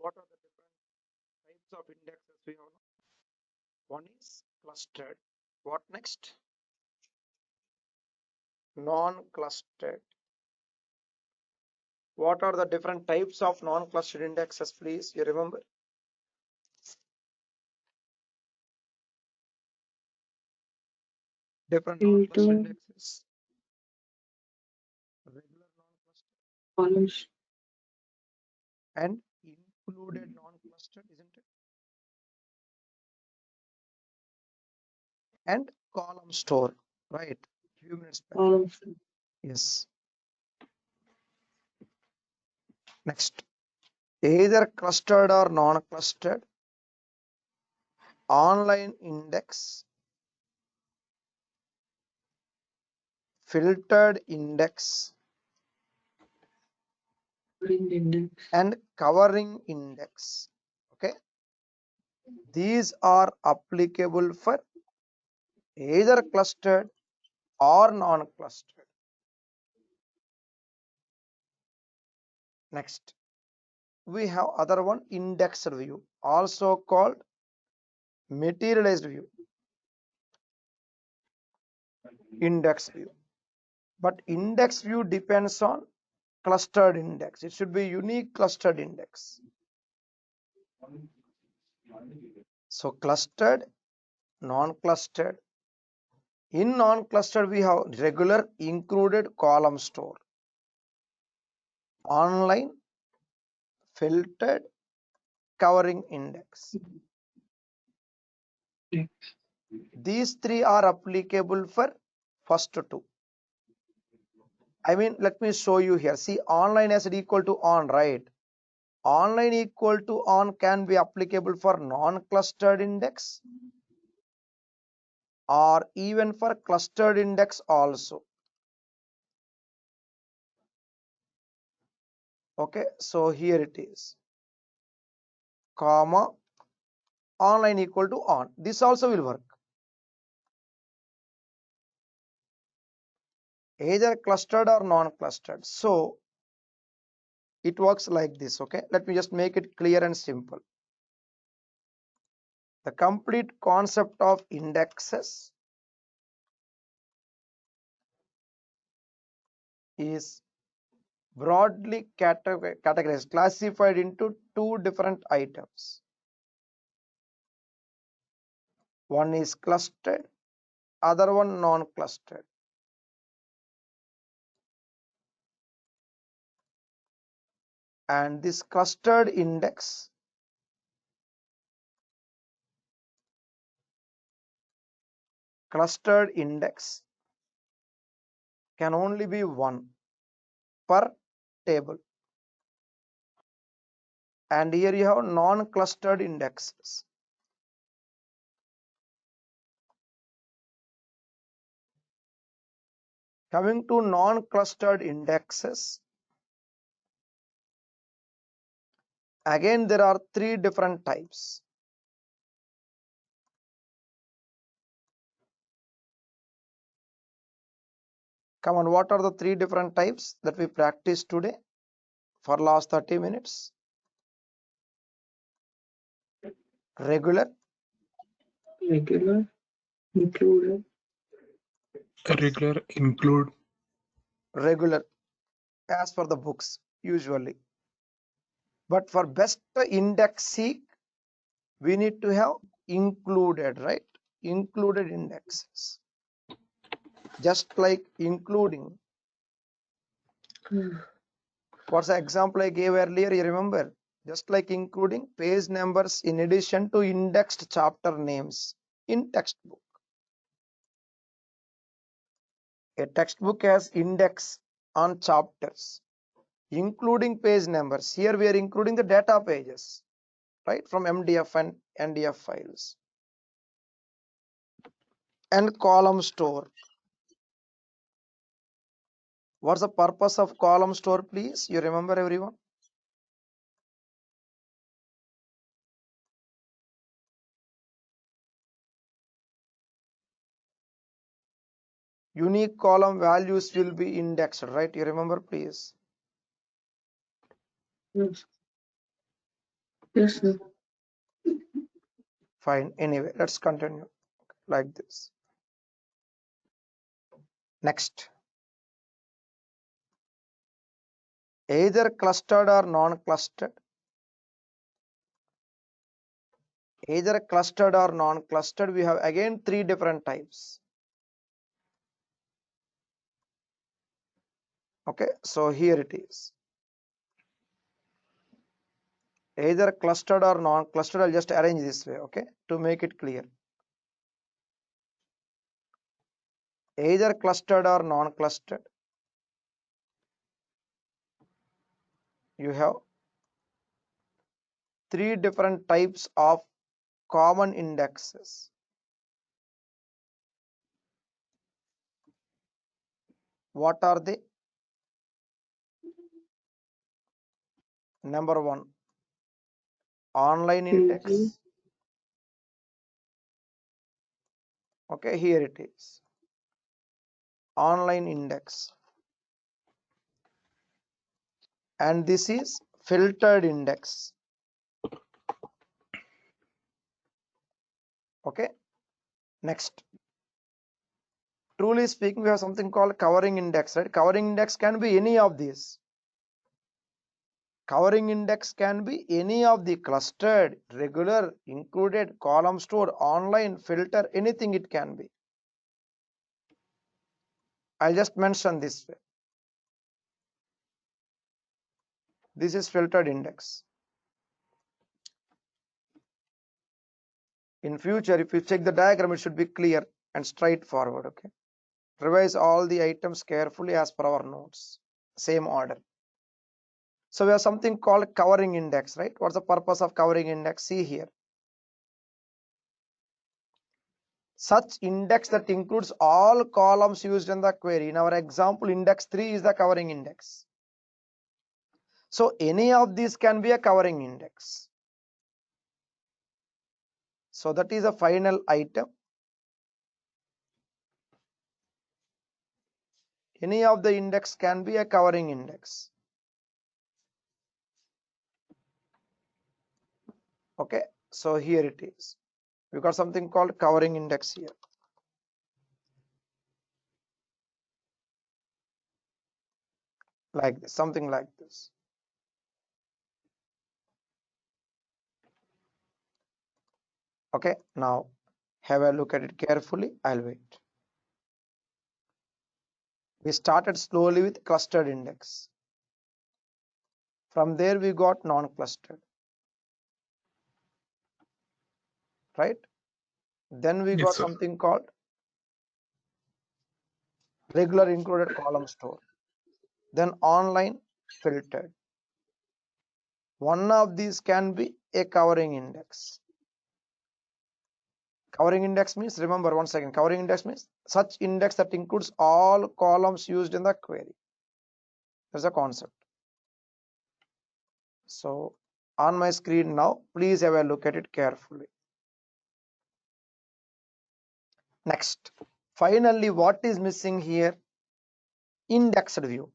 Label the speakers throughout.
Speaker 1: What are the different types of indexes we have? One is clustered. What next? Non-clustered. What are the different types of non-clustered indexes, please? You remember? Different non-clustered indexes. Regular non-clustered.
Speaker 2: Columns.
Speaker 1: And included non-clustered, isn't it? And column store, right? Few minutes back.
Speaker 2: Columns.
Speaker 1: Yes. Next, either clustered or non-clustered, online index, filtered index,
Speaker 2: Index.
Speaker 1: and covering index. Okay, these are applicable for either clustered or non-clustered. Next, we have other one, indexed view, also called materialized view. Index view, but index view depends on clustered index. It should be unique clustered index. So clustered, non-clustered. In non-clustered we have regular included column store, online, filtered, covering index. These three are applicable for first two. I mean, let me show you here. See, online as equal to on, right? Online equal to on can be applicable for non-clustered index or even for clustered index also. Okay, so here it is, comma, online equal to on. This also will work. Either clustered or non-clustered. So it works like this. Okay, let me just make it clear and simple. The complete concept of indexes is broadly categorized, classified into two different items. One is clustered, other one non-clustered. And this clustered index can only be one per table. And here you have non-clustered indexes. Coming to non-clustered indexes, again there are three different types. Come on, what are the three different types that we practiced today for last 30 minutes? Regular,
Speaker 2: Included.
Speaker 1: regular as per the books usually. But for best index seek, we need to have included, right? Included indexes. Just like including. What's the example I gave earlier? You remember? Just like including page numbers in addition to indexed chapter names in textbook. A textbook has index on chapters, including page numbers. Here we are including the data pages, right, from MDF and NDF files. And column store. What's the purpose of column store, please? You remember, everyone? Unique column values will be indexed, right? You remember, please?
Speaker 2: Yes. Yes, sir.
Speaker 1: Fine. Anyway, let's continue like this. Next, either clustered or non-clustered. Either clustered or non-clustered, we have again three different types. Okay, so here it is. Either clustered or non-clustered. I'll just arrange this way, okay, to make it clear. Either clustered or non-clustered, you have three different types of common indexes. What are they? Number one, online index. Okay, here it is. Online index. And this is filtered index. Okay, next. Truly speaking, we have something called covering index, right? Covering index can be any of these. Covering index can be any of the clustered, regular, included, column store, online, filter, anything it can be. I'll just mention this way. This is filtered index. In future, if you check the diagram, it should be clear and straightforward, okay? Revise all the items carefully as per our notes. Same order. So we have something called covering index, right? What's the purpose of covering index? See here. Such index that includes all columns used in the query. In our example, index 3 is the covering index. So any of these can be a covering index. So that is a final item. Any of the index can be a covering index. Okay, so here it is. We got something called covering index here. Like this, something like this. Okay, now have a look at it carefully. I'll wait. We started slowly with clustered index. From there we got non-clustered, right? Then we
Speaker 3: Yes,
Speaker 1: got
Speaker 3: sir.
Speaker 1: something called regular included column store. Then online filtered. One of these can be a covering index. Covering index means, remember one second, covering index means such index that includes all columns used in the query. There's a concept. So on my screen now, please have a look at it carefully. Next, finally, what is missing here? Indexed view.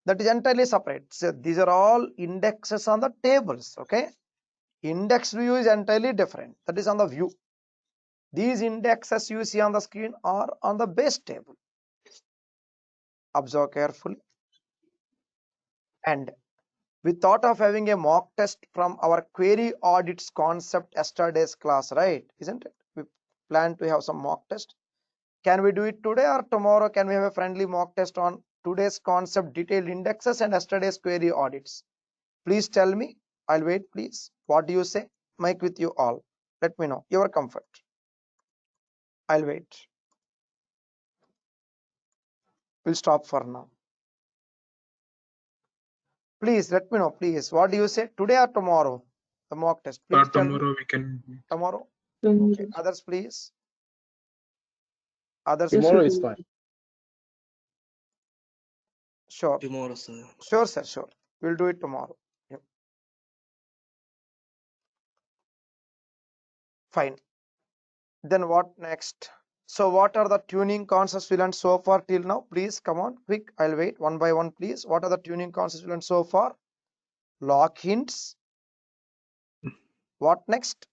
Speaker 1: That is entirely separate. So these are all indexes on the tables. Okay, indexed view is entirely different. That is on the view. These indexes you see on the screen are on the base table. Observe carefully. And we thought of having a mock test from our query audits concept yesterday's class, right? Isn't it? We plan to have some mock test. Can we do it today or tomorrow? Can we have a friendly mock test on today's concept detailed indexes and yesterday's query audits? Please tell me. I'll wait, please. What do you say? Mic with you all. Let me know your comfort. I'll wait. We'll stop for now. Please let me know, please. What do you say? Today or tomorrow? The mock test. Please tell me.
Speaker 3: Tomorrow we can.
Speaker 1: Tomorrow? Okay. Others, please. Others.
Speaker 2: Tomorrow
Speaker 4: is fine.
Speaker 1: Sure.
Speaker 4: Tomorrow, sir.
Speaker 1: Sure, sir. Sure. We'll do it tomorrow. Yep. Fine. Then what next? So what are the tuning concepts we learned so far till now? Please come on, quick. I'll wait one by one, please. What are the tuning concepts we learned so far? Lock hints, What next?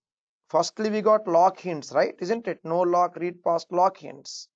Speaker 1: Firstly, we got lock hints, right? Isn't it? No lock, read past lock hints.